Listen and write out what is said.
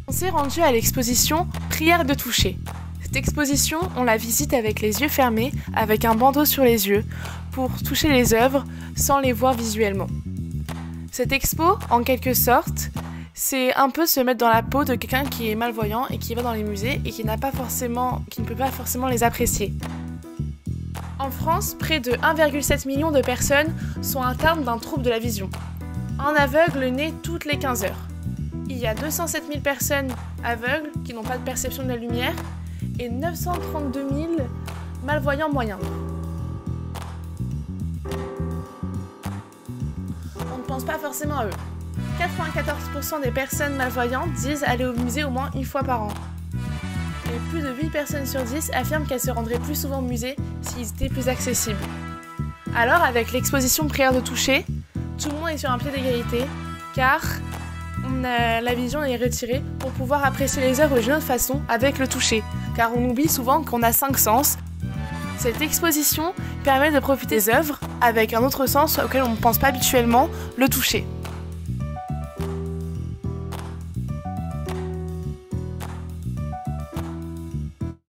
On s'est rendu à l'exposition Prière de toucher. Cette exposition, on la visite avec les yeux fermés, avec un bandeau sur les yeux, pour toucher les œuvres sans les voir visuellement. Cette expo, en quelque sorte, c'est un peu se mettre dans la peau de quelqu'un qui est malvoyant et qui va dans les musées et qui ne peut pas forcément les apprécier. En France, près de 1,7 million de personnes sont atteintes d'un trouble de la vision. Un aveugle naît toutes les 15 heures. Il y a 207 000 personnes aveugles qui n'ont pas de perception de la lumière et 932 000 malvoyants moyens. On ne pense pas forcément à eux. 94% des personnes malvoyantes disent aller au musée au moins une fois par an. Et plus de 8 personnes sur 10 affirment qu'elles se rendraient plus souvent au musée s'ils étaient plus accessibles. Alors, avec l'exposition Prière de toucher, tout le monde est sur un pied d'égalité, car la vision est retirée pour pouvoir apprécier les œuvres d'une autre façon avec le toucher, car on oublie souvent qu'on a 5 sens. Cette exposition permet de profiter des œuvres avec un autre sens auquel on ne pense pas habituellement, le toucher.